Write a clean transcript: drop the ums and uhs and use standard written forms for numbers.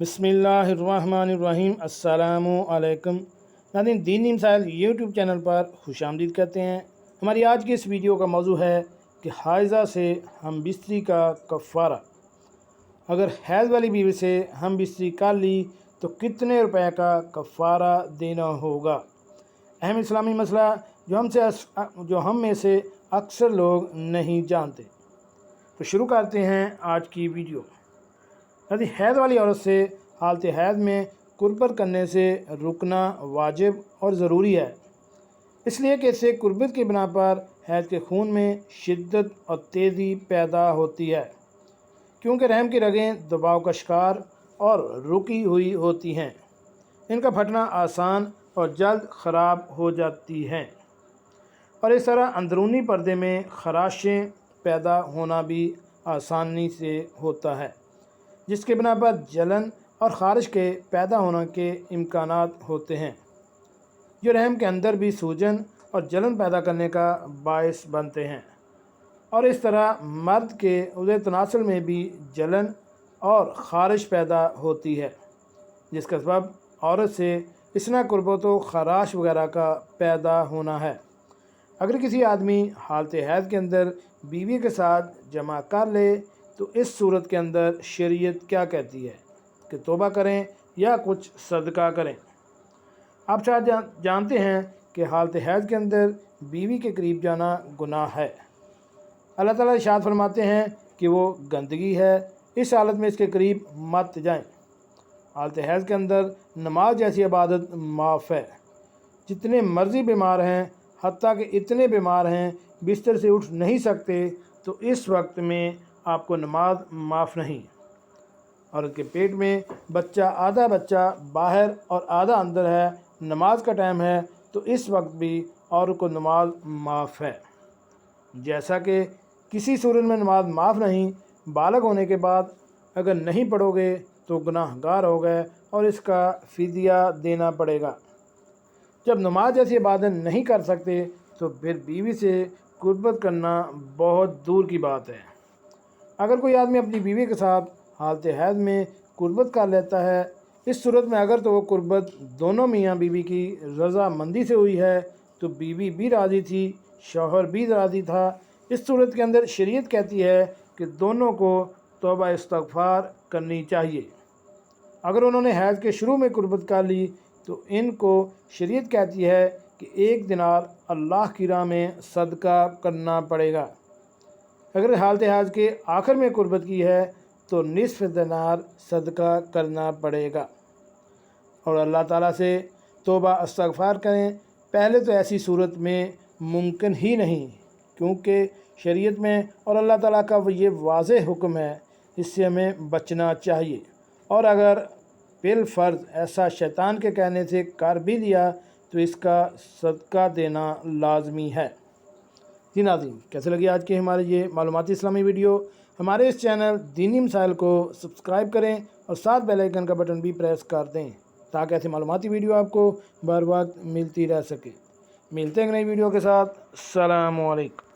بسم اللہ الرحمن الرحیم۔ السلام علیکم ناظرین، دینی مسائل یوٹیوب چینل پر خوش آمدید کرتے ہیں۔ ہماری آج کی اس ویڈیو کا موضوع ہے کہ حائضہ سے ہمبستری کا کفارہ۔ اگر حیض والی بیوی سے ہمبستری کر لی تو کتنے روپے کا کفارہ دینا ہوگا؟ اہم اسلامی مسئلہ جو ہم میں سے اکثر لوگ نہیں جانتے۔ تو شروع کرتے ہیں آج کی ویڈیو۔ حیض والی عورت سے حالت حیض میں قربت کرنے سے رکنا واجب اور ضروری ہے، اس لیے کہ اس سے قربت کی بنا پر حیض کے خون میں شدت اور تیزی پیدا ہوتی ہے، کیونکہ رحم کی رگیں دباؤ کا شکار اور رکی ہوئی ہوتی ہیں۔ ان کا پھٹنا آسان اور جلد خراب ہو جاتی ہیں، اور اس طرح اندرونی پردے میں خراشیں پیدا ہونا بھی آسانی سے ہوتا ہے، جس کے بنا پر جلن اور خارش کے پیدا ہونے کے امکانات ہوتے ہیں، جو رحم کے اندر بھی سوجن اور جلن پیدا کرنے کا باعث بنتے ہیں، اور اس طرح مرد کے عضو تناسل میں بھی جلن اور خارش پیدا ہوتی ہے، جس کا سبب عورت سے اثنا قربت و خراش وغیرہ کا پیدا ہونا ہے۔ اگر کسی آدمی حالت حیض کے اندر بیوی کے ساتھ جمع کر لے تو اس صورت کے اندر شریعت کیا کہتی ہے کہ توبہ کریں یا کچھ صدقہ کریں؟ آپ شاید جانتے ہیں کہ حالت حیض کے اندر بیوی کے قریب جانا گناہ ہے۔ اللہ تعالیٰ ارشاد فرماتے ہیں کہ وہ گندگی ہے، اس حالت میں اس کے قریب مت جائیں۔ حالت حیض کے اندر نماز جیسی عبادت معاف ہے۔ جتنے مرضی بیمار ہیں، حتیٰ کہ اتنے بیمار ہیں بستر سے اٹھ نہیں سکتے، تو اس وقت میں آپ کو نماز معاف نہیں۔ عورت کے پیٹ میں آدھا بچہ باہر اور آدھا اندر ہے، نماز کا ٹائم ہے، تو اس وقت بھی عورت کو نماز معاف ہے۔ جیسا کہ کسی صورت میں نماز معاف نہیں، بالغ ہونے کے بعد اگر نہیں پڑھو گے تو گناہ گار ہو گئے اور اس کا فدیہ دینا پڑے گا۔ جب نماز جیسی عبادت نہیں کر سکتے تو پھر بیوی سے قربت کرنا بہت دور کی بات ہے۔ اگر کوئی آدمی اپنی بیوی کے ساتھ حالت حیض میں قربت کر لیتا ہے، اس صورت میں اگر تو وہ قربت دونوں میاں بیوی کی رضا مندی سے ہوئی ہے تو بیوی بھی راضی تھی، شوہر بھی راضی تھا، اس صورت کے اندر شریعت کہتی ہے کہ دونوں کو توبہ استغفار کرنی چاہیے۔ اگر انہوں نے حیض کے شروع میں قربت کر لی تو ان کو شریعت کہتی ہے کہ 1 دینار اللہ کی راہ میں صدقہ کرنا پڑے گا۔ اگر حالت حیض کے آخر میں قربت کی ہے تو نصف دینار صدقہ کرنا پڑے گا، اور اللہ تعالیٰ سے توبہ استغفار کریں۔ پہلے تو ایسی صورت میں ممکن ہی نہیں، کیونکہ شریعت میں اور اللہ تعالیٰ کا یہ واضح حکم ہے، اس سے ہمیں بچنا چاہیے، اور اگر بالفرض ایسا شیطان کے کہنے سے کر بھی لیا تو اس کا صدقہ دینا لازمی ہے۔ جی ناظرین، کیسے لگی آج کی ہماری یہ معلوماتی اسلامی ویڈیو؟ ہمارے اس چینل دینی مسائل کو سبسکرائب کریں اور ساتھ بیل آئیکن کا بٹن بھی پریس کر دیں، تاکہ ایسی معلوماتی ویڈیو آپ کو بر وقت ملتی رہ سکے۔ ملتے ہیں نئی ویڈیو کے ساتھ۔ السلام علیکم۔